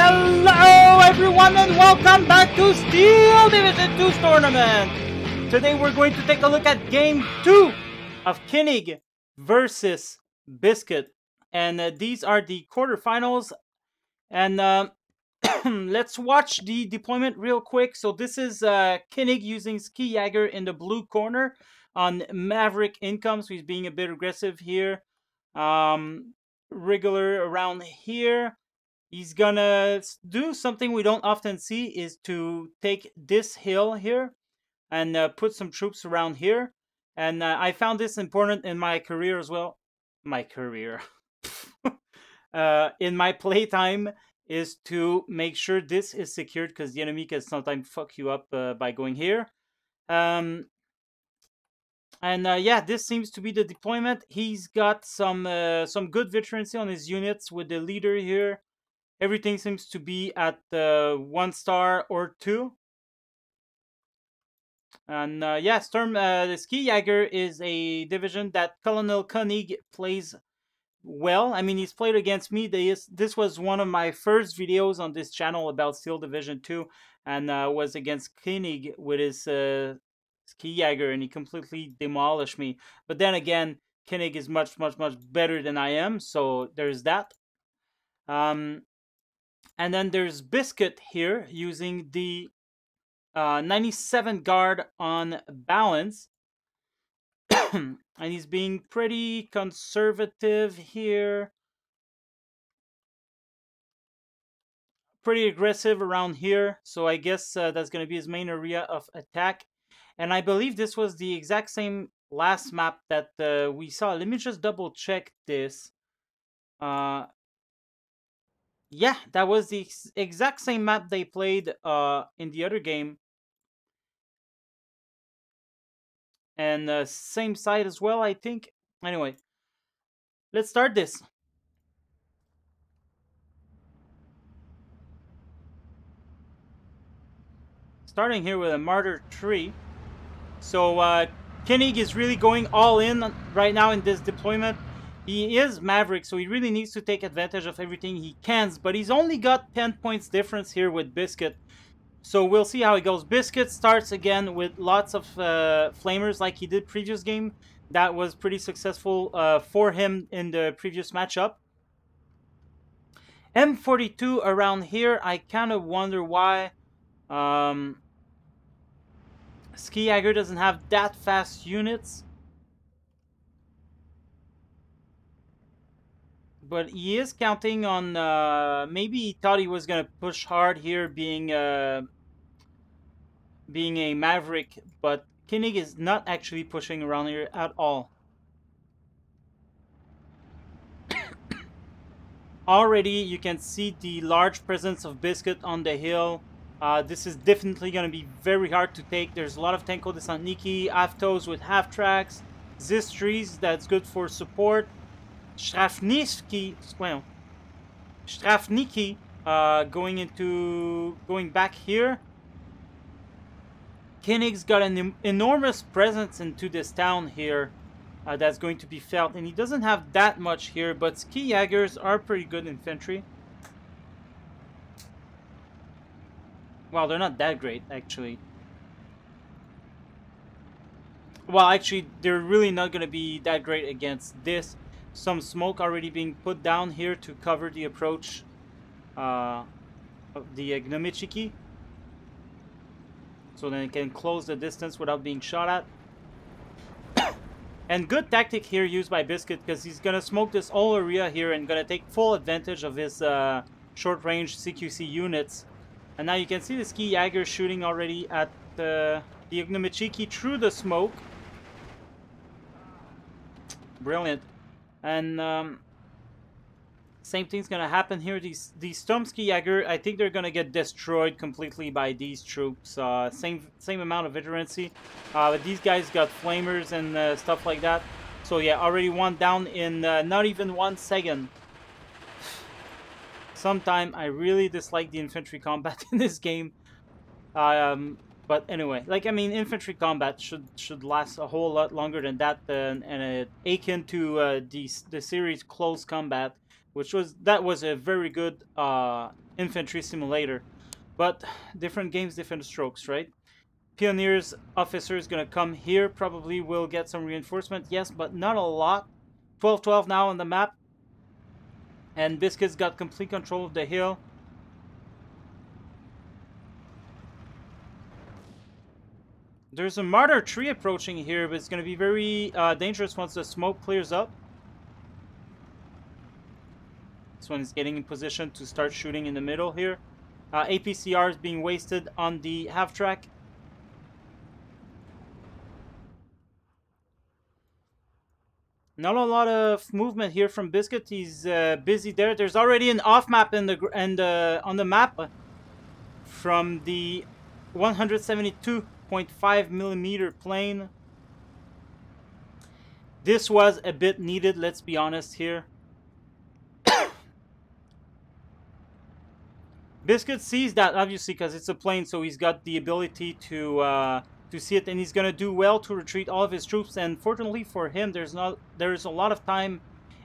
Hello everyone and welcome back to Steel Division 2's tournament! Today we're going to take a look at Game 2 of Koenig versus Biscuit. And these are the quarterfinals. And let's watch the deployment real quick. So this is Koenig using Ski Jaeger in the blue corner on Maverick income. So he's being a bit aggressive here. Regular around here. He's gonna do something we don't often see, is to take this hill here and put some troops around here. And I found this important in my career as well. My career. In my playtime is to make sure this is secured, because the enemy can sometimes fuck you up by going here. Yeah, this seems to be the deployment. He's got some good veterancy on his units with the leader here. Everything seems to be at 1 star or 2. And yeah, the Ski Jaeger is a division that Colonel Koenig plays well. I mean, he's played against me. This was one of my first videos on this channel about Steel Division 2, and was against Koenig with his Ski Jaeger, and he completely demolished me. But then again, Koenig is much better than I am, so there's that. And then there's Biscuit here using the 97 guard on balance. And he's being pretty conservative here. Pretty aggressive around here. So I guess that's going to be his main area of attack. And I believe this was the exact same last map that we saw. Let me just double check this. Yeah, that was the exact same map they played in the other game. And same side as well, I think. Anyway, let's start this. Starting here with a Martyr tree. So Koenig is really going all in right now in this deployment. He is Maverick, so he really needs to take advantage of everything he can. But he's only got 10 points difference here with Biscuit. So we'll see how it goes. Biscuit starts again with lots of flamers like he did previous game. That was pretty successful for him in the previous matchup. M42 around here, I kind of wonder why Ski Jaeger doesn't have that fast units. But he is counting on, maybe he thought he was going to push hard here being a Maverick, but Koenig is not actually pushing around here at all. Already you can see the large presence of Biscuit on the hill. This is definitely going to be very hard to take. There's a lot of Tenko Desantniki, Avtos with half tracks, Zistries, that's good for support. Strafniki going back here. Koenig's got an enormous presence into this town here that's going to be felt, and he doesn't have that much here, but Ski Jaegers are pretty good infantry. Well, they're not that great, actually. Well, actually, they're really not going to be that great against this. Some smoke already being put down here to cover the approach of the Gnomichiki. So then it can close the distance without being shot at. And good tactic here used by Biscuit, because he's going to smoke this whole area here and going to take full advantage of his short-range CQC units. And now you can see the Ski Jaeger shooting already at the Gnomichiki through the smoke. Brilliant. And same thing's gonna happen here. These Ski Jaeger, I think they're gonna get destroyed completely by these troops. Same amount of veterancy, but these guys got flamers and stuff like that. So yeah, already one down in not even 1 second. Sometime I really dislike the infantry combat in this game. But anyway, like, I mean, infantry combat should last a whole lot longer than that, and akin to the series Close Combat, that was a very good infantry simulator. But different games, different strokes, right? Pioneers officer is going to come here. Probably will get some reinforcement. Yes, but not a lot. 12-12 now on the map. And Biscuit's got complete control of the hill. There's a martyr tree approaching here, but it's going to be very dangerous once the smoke clears up. This one is getting in position to start shooting in the middle here. APCR is being wasted on the half track. Not a lot of movement here from Biscuit. He's busy there. There's already an off map on the map from the 172.5 millimeter plane. This was a bit needed, let's be honest here. Biscuit sees that obviously because it's a plane, so he's got the ability to see it, and he's gonna do well to retreat all of his troops. And fortunately for him, there's a lot of time,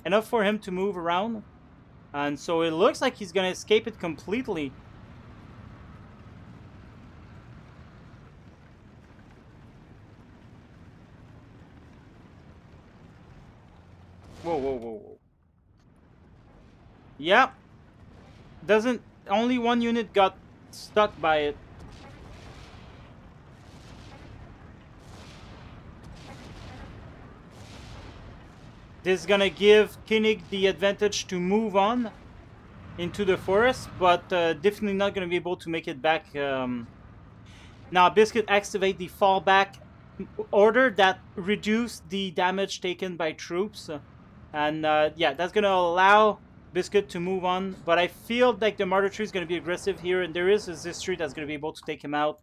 enough for him to move around, and so it looks like he's gonna escape it completely. Whoa, whoa, whoa, whoa. Yep. Only one unit got stuck by it. This is gonna give Koenig the advantage to move on into the forest, but definitely not gonna be able to make it back. Now Biscuit activate the fallback order that reduced the damage taken by troops, and yeah, that's gonna allow Biscuit to move on. But I feel like the martyr tree is gonna be aggressive here, and there is a this tree that's gonna be able to take him out.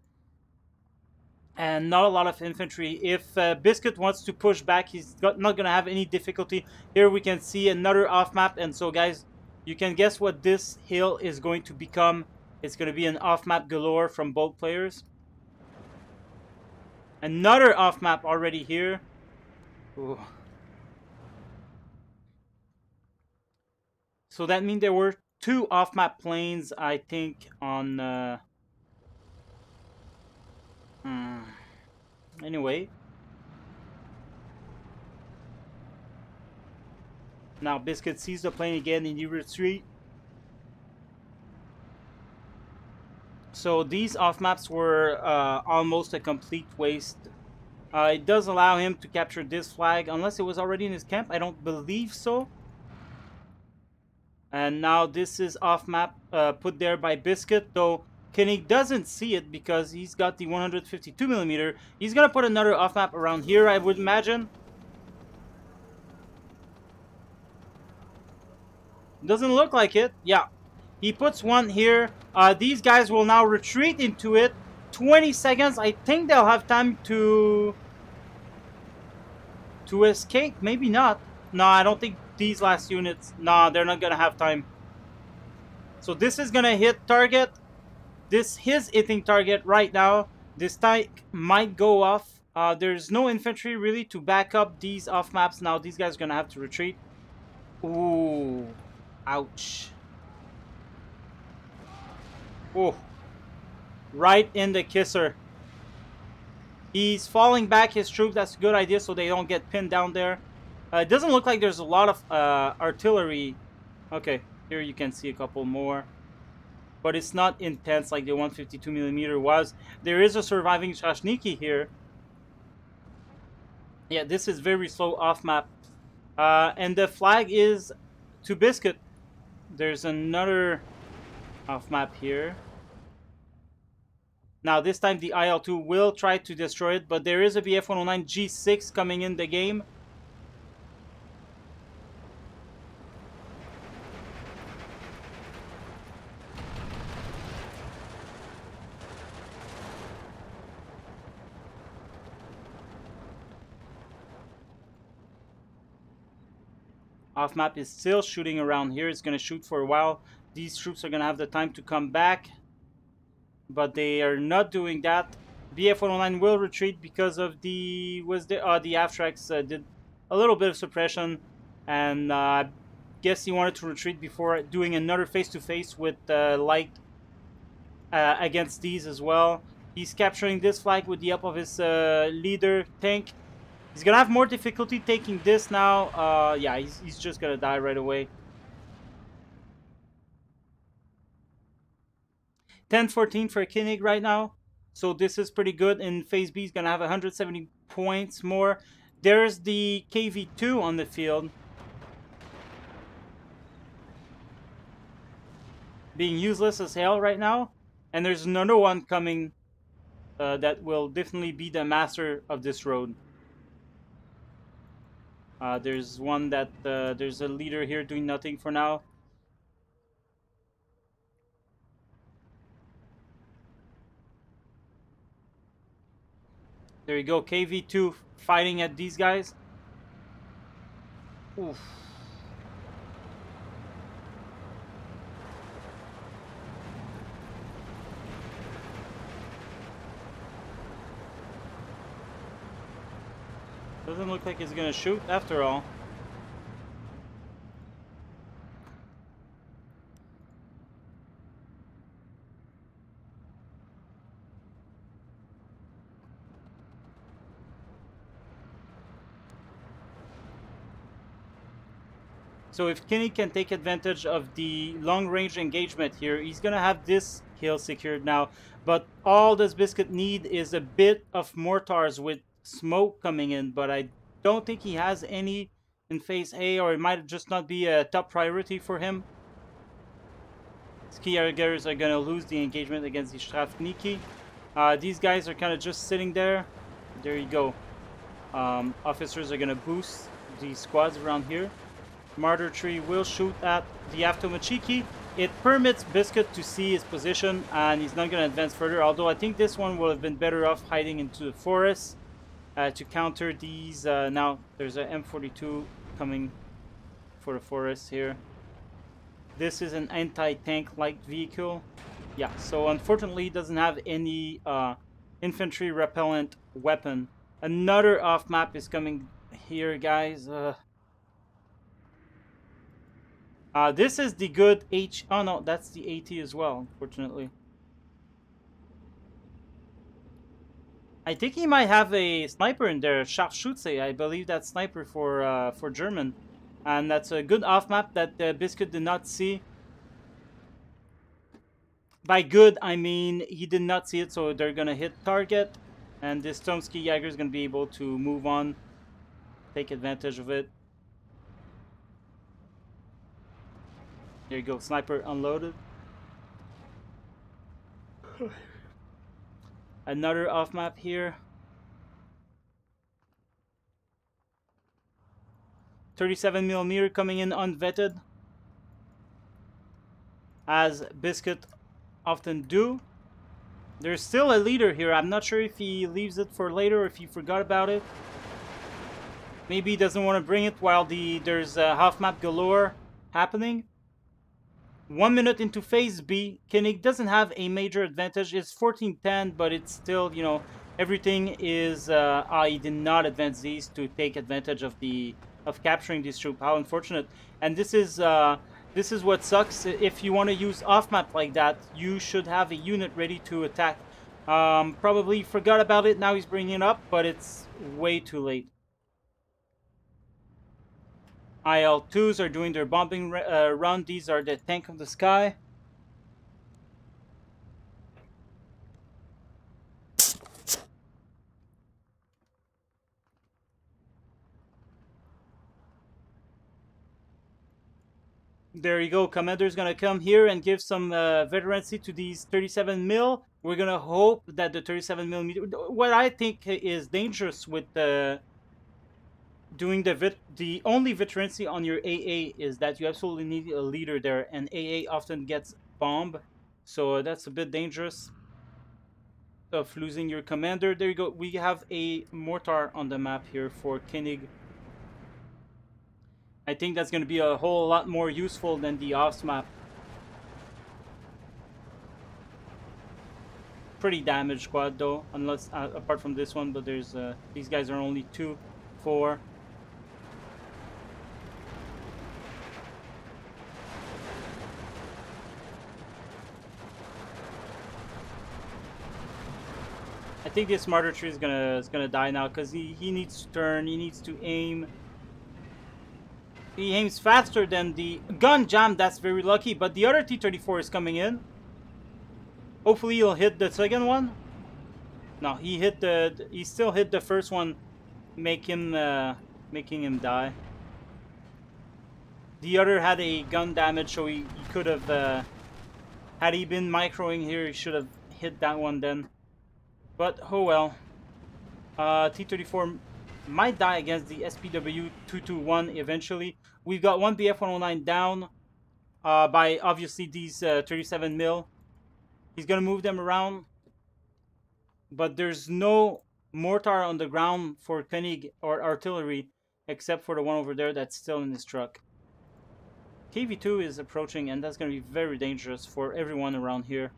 And not a lot of infantry. If Biscuit wants to push back, he's not going to have any difficulty. Here we can see another off-map. And so, guys, you can guess what this hill is going to become. It's going to be an off-map galore from both players. Another off-map already here. Ooh. So that means there were 2 off-map planes, I think, on... Anyway, now Biscuit sees the plane again and he retreat. So these off maps were almost a complete waste. It does allow him to capture this flag unless it was already in his camp. I don't believe so. And now this is off map put there by Biscuit, though Koenig doesn't see it because he's got the 152 millimeter. He's gonna put another off map around here, I would imagine. Doesn't look like it. Yeah, he puts one here. These guys will now retreat into it. 20 seconds. I think they'll have time to escape. Maybe not. No, I don't think these last units. No, they're not gonna have time. So this is gonna hit target. This is hitting target right now. This tank might go off. There's no infantry really to back up these off maps. Now these guys are gonna have to retreat. Ooh, ouch. Oh, right in the kisser. He's falling back his troops. That's a good idea so they don't get pinned down there. It doesn't look like there's a lot of artillery. Okay, here you can see a couple more. But it's not intense like the 152 millimeter was. There is a surviving Shashniki here. Yeah, this is very slow off map. And the flag is to Biscuit. There's another off map here. Now this time the IL-2 will try to destroy it, but there is a BF-109 G6 coming in the game. Off map is still shooting around here. It's going to shoot for a while. These troops are going to have the time to come back, but they are not doing that. BF-109 will retreat because of the AFTRAX did a little bit of suppression, and guess he wanted to retreat before doing another face-to-face with Light against these as well. He's capturing this flag with the help of his leader tank. He's gonna have more difficulty taking this now. Yeah, he's just gonna die right away. 10-14 for Koenig right now. So this is pretty good. In phase B, he's gonna have 170 points more. There's the KV2 on the field, being useless as hell right now. And there's another one coming that will definitely be the master of this road. There's one that there's a leader here doing nothing for now. There you go, KV2 fighting at these guys. Oof. Doesn't look like he's gonna shoot after all. So if Koenig can take advantage of the long-range engagement here, he's gonna have this kill secured now. But all this Biscuit need is a bit of mortars with smoke coming in, but I don't think he has any in phase A, or it might just not be a top priority for him. Ski Jaegers are gonna lose the engagement against the Strafniki. These guys are kind of just sitting there. There you go. Officers are gonna boost the squads around here. Martyr Tree will shoot at the Avtomachiki. It permits Biscuit to see his position, and he's not going to advance further, although I think this one will have been better off hiding into the forest to counter these. Now there's a M42 coming for the forest here. This is an anti-tank light vehicle. Yeah, so unfortunately it doesn't have any infantry repellent weapon. Another off map is coming here, guys. This is the good H. Oh no, that's the AT as well, unfortunately. I think he might have a sniper in there, Scharfschütze. I believe that's sniper for German, and that's a good off map that Biscuit did not see. By good, I mean he did not see it, so they're gonna hit target, and this Tomsky Jaeger is gonna be able to move on, take advantage of it. There you go, sniper unloaded. Another off map here. 37mm coming in unvetted, as Biscuit often do. There's still a leader here. I'm not sure if he leaves it for later or if he forgot about it. Maybe he doesn't want to bring it while there's a half map galore happening. 1 minute into phase B, Koenig doesn't have a major advantage. It's 14-10, but it's still, you know, everything is. He did not advance these to take advantage of capturing this troop. How unfortunate! And this is what sucks. If you want to use off map like that, you should have a unit ready to attack. Probably forgot about it. Now he's bringing it up, but it's way too late. IL-2s are doing their bombing run. These are the tank of the sky. There you go. Commander's gonna come here and give some veterancy to these 37mm. We're gonna hope that the 37mm. What I think is dangerous with doing the only veterancy on your AA is that you absolutely need a leader there, and AA often gets bombed, so that's a bit dangerous of losing your commander. There you go. We have a mortar on the map here for Koenig. I think that's going to be a whole lot more useful than the offs map. Pretty damaged squad though, unless apart from this one, but there's these guys are only 2, 4. I think this martyr tree is gonna die now because he needs to turn. He needs to aim. He aims faster than the gun jam. That's very lucky. But the other T-34 is coming in. Hopefully he'll hit the second one. No, he still hit the first one, making him die. The other had a gun damage, so he could have, had he been microing here, he should have hit that one then. But oh well. T-34 might die against the SPW-221 eventually. We've got one BF-109 down by obviously these 37 mil. He's gonna move them around, but there's no mortar on the ground for Koenig or artillery except for the one over there that's still in his truck. KV-2 is approaching, and that's going to be very dangerous for everyone around here.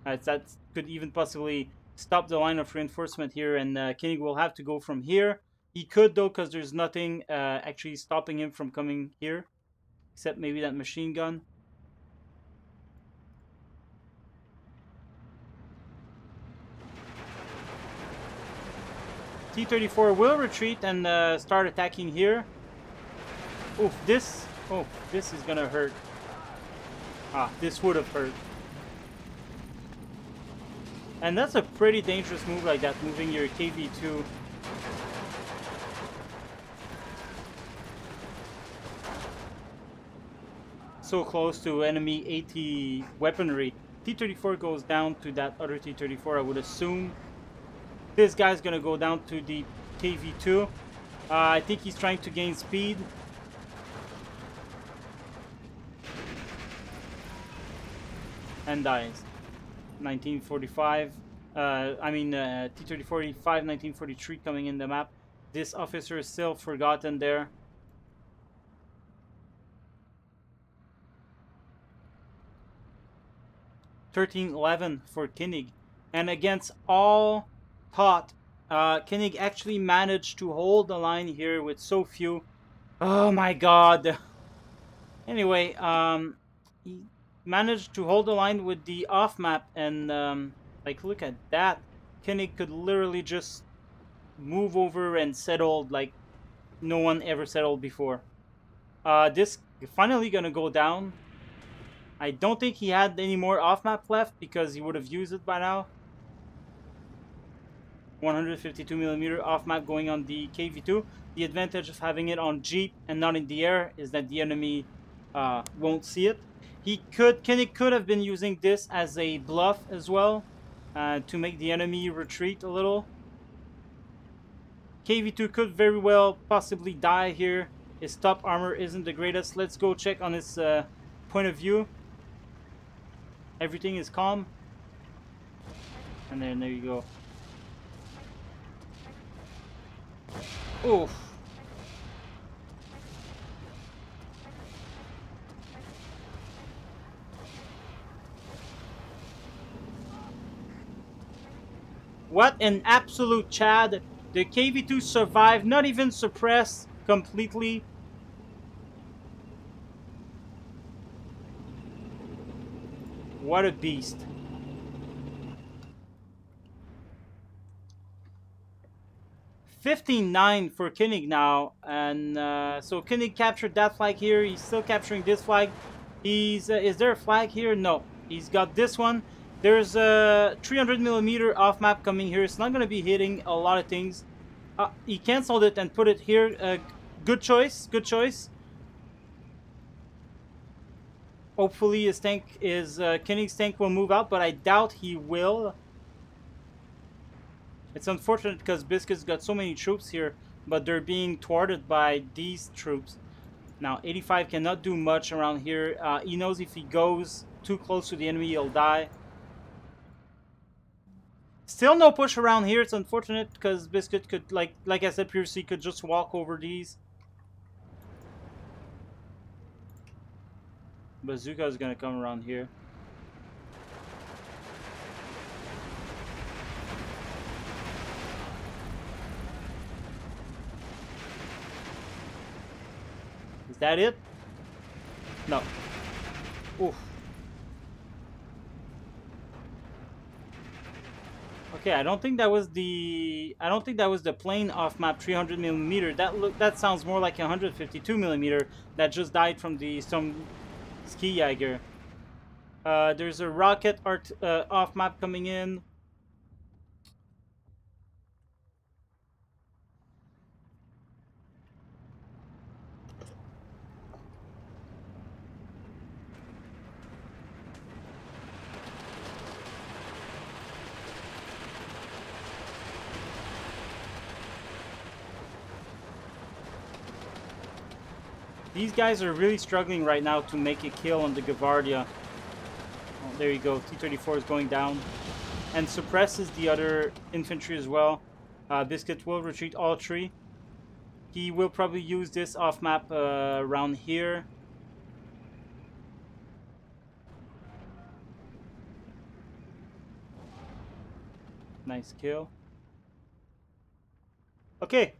That could even possibly stop the line of reinforcement here, and Koenig will have to go from here. He could, though, because there's nothing actually stopping him from coming here, except maybe that machine gun. T-34 will retreat and start attacking here. Oof, this is gonna hurt. This would have hurt. And that's a pretty dangerous move like that, moving your KV-2. So close to enemy AT weaponry. T-34 goes down to that other T-34, I would assume. This guy's gonna go down to the KV-2. I think he's trying to gain speed. And dies. 1945. T-34-85, 1943 coming in the map. This officer is still forgotten there. (13-11) for Koenig. And against all thought, Koenig actually managed to hold the line here with so few. Oh my god. Anyway, he managed to hold the line with the off map, and like, look at that. Koenig could literally just move over and settle like no one ever settled before. This finally gonna go down. I don't think he had any more off map left because he would have used it by now. 152mm off map going on the KV-2. The advantage of having it on Jeep and not in the air is that the enemy won't see it. Koenig could have been using this as a bluff as well, to make the enemy retreat a little. KV-2 could very well possibly die here. His top armor isn't the greatest. Let's go check on his point of view. Everything is calm. And then there you go. Oof. What an absolute Chad. The KV-2 survived, not even suppressed completely. What a beast. (15-9) for Koenig now, and so Koenig captured that flag here. He's still capturing this flag. Is there a flag here? No, he's got this one. There's a 300mm off map coming here. It's not going to be hitting a lot of things. He canceled it and put it here. Good choice. Good choice. Hopefully his tank is Koenig's tank will move out, but I doubt he will. It's unfortunate because Biscuit's got so many troops here, but they're being thwarted by these troops. Now 85 cannot do much around here. He knows if he goes too close to the enemy, he'll die. Still no push around here. It's unfortunate because Biscuit could, like I said previously, could just walk over these. Bazooka is gonna come around here. Is that it? No. Oof. Okay, I don't think that was the plane off map 300 millimeter. That sounds more like 152 millimeter that just died from the some ski Jaeger. There's a rocket off map coming in. These guys are really struggling right now to make a kill on the Gavardia. Oh, there you go. T-34 is going down. And suppresses the other infantry as well. Biscuit will retreat all three. He will probably use this off-map around here. Nice kill. Okay.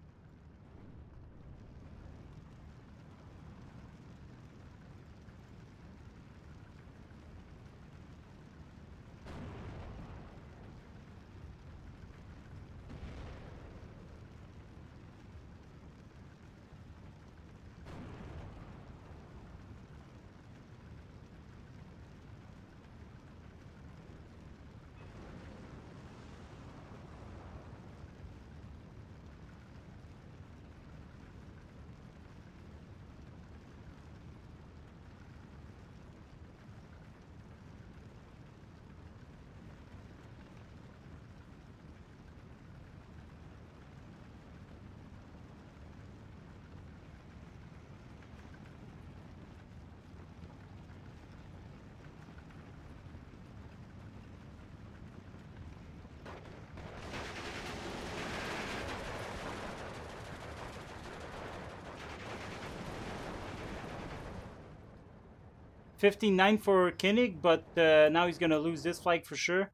$59 for Koenig, but now he's gonna lose this flag for sure.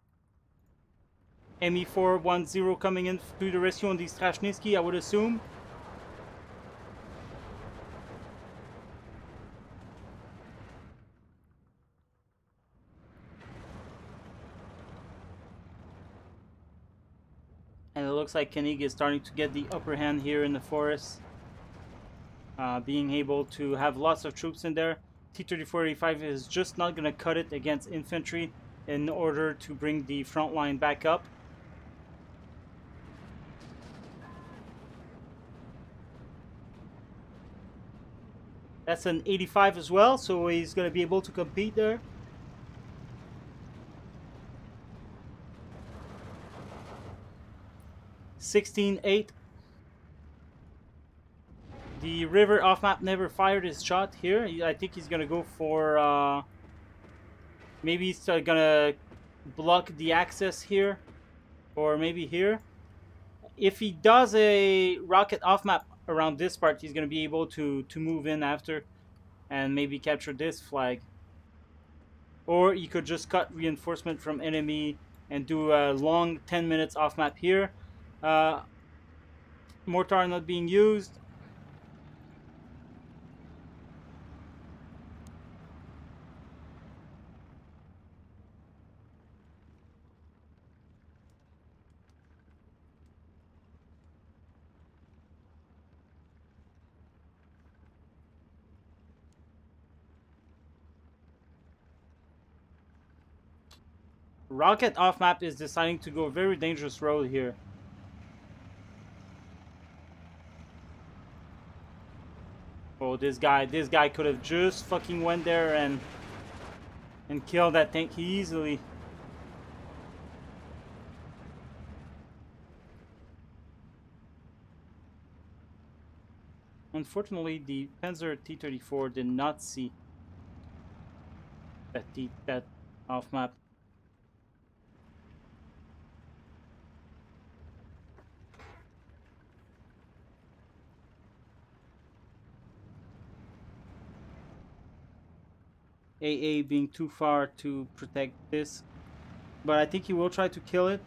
ME410 coming in to the rescue on the Strashnitsky, I would assume. And it looks like Koenig is starting to get the upper hand here in the forest. Being able to have lots of troops in there. T-3485 is just not going to cut it against infantry in order to bring the front line back up. That's an 85 as well, so he's going to be able to compete there. $16.8. The river off map never fired his shot here. I think he's gonna go for maybe he's gonna block the access here, or maybe here. If he does a rocket off map around this part, he's gonna be able to move in after and maybe capture this flag. Or he could just cut reinforcement from enemy and do a long 10 minutes off map here. Mortar not being used. Rocket off map is deciding to go a very dangerous road here. Oh, this guy could have just fucking went there and killed that tank easily. Unfortunately, the Panzer T-34 did not see that off map. AA being too far to protect this, but I think he will try to kill it.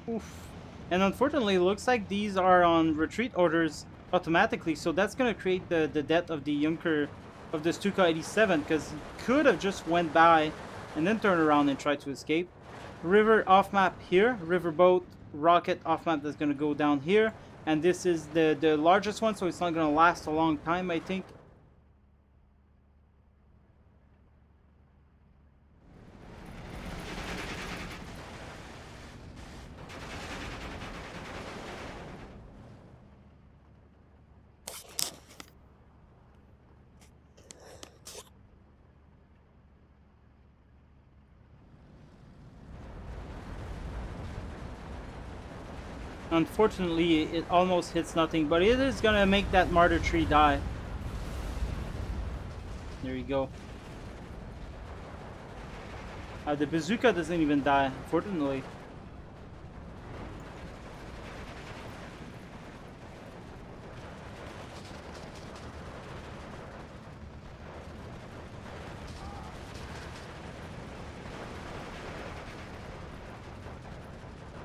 Oof. And unfortunately, it looks like these are on retreat orders automatically, so that's going to create the death of the Junker of the Stuka 87, because he could have just went by and then turned around and tried to escape. river off map here, riverboat rocket off map that's gonna go down here, and this is the largest one, so it's not gonna last a long time, I think. Unfortunately, it almost hits nothing, but it is gonna make that martyr tree die. There you go. The bazooka doesn't even die, unfortunately.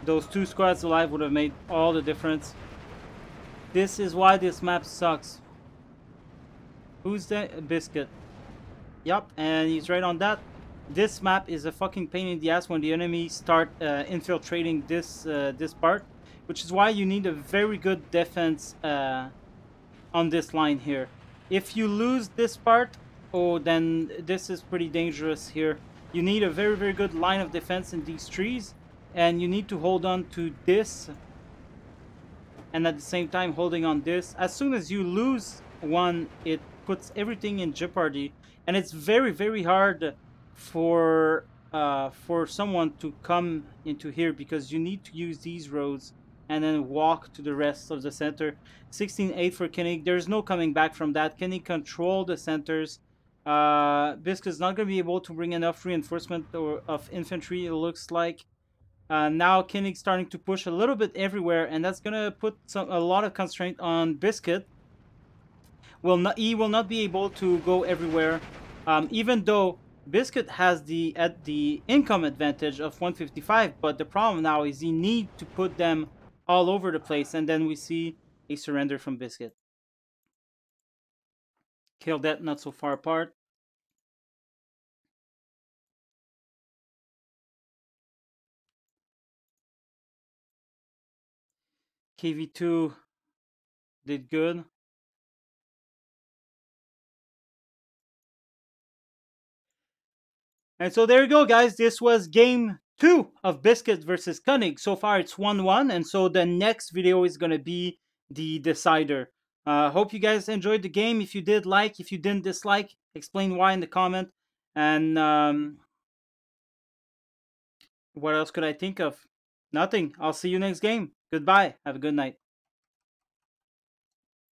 Those two squads alive would have made all the difference. This is why this map sucks. Who's that? Biscuit. Yep, and he's right on that. This map is a fucking pain in the ass when the enemies start infiltrating this part, which is why you need a very good defense on this line here. If you lose this part, oh, then this is pretty dangerous here. You need a very, very good line of defense in these trees, and you need to hold on to this, and at the same time holding on this. As soon as you lose one, it puts everything in jeopardy, and it's very, very hard for someone to come into here, because you need to use these roads and then walk to the rest of the center. 16-8 for Koenig. There's no coming back from that. Koenig control the centers. Biscuit's not going to be able to bring enough reinforcement or of infantry, it looks like. Now Koenig's starting to push a little bit everywhere, and that's going to put a lot of constraint on Biscuit. He will not be able to go everywhere, even though Biscuit has the income advantage of 155, but the problem now is he need to put them all over the place, and then we see a surrender from Biscuit. Kill that not so far apart. KV2 did good. And so there you go, guys. This was game 2 of Biscuit versus Koenig. So far, it's 1-1. And so the next video is going to be the decider. Hope you guys enjoyed the game. If you did, like. If you didn't, dislike. Explain why in the comment. And what else could I think of? Nothing. I'll see you next game. Goodbye. Have a good night.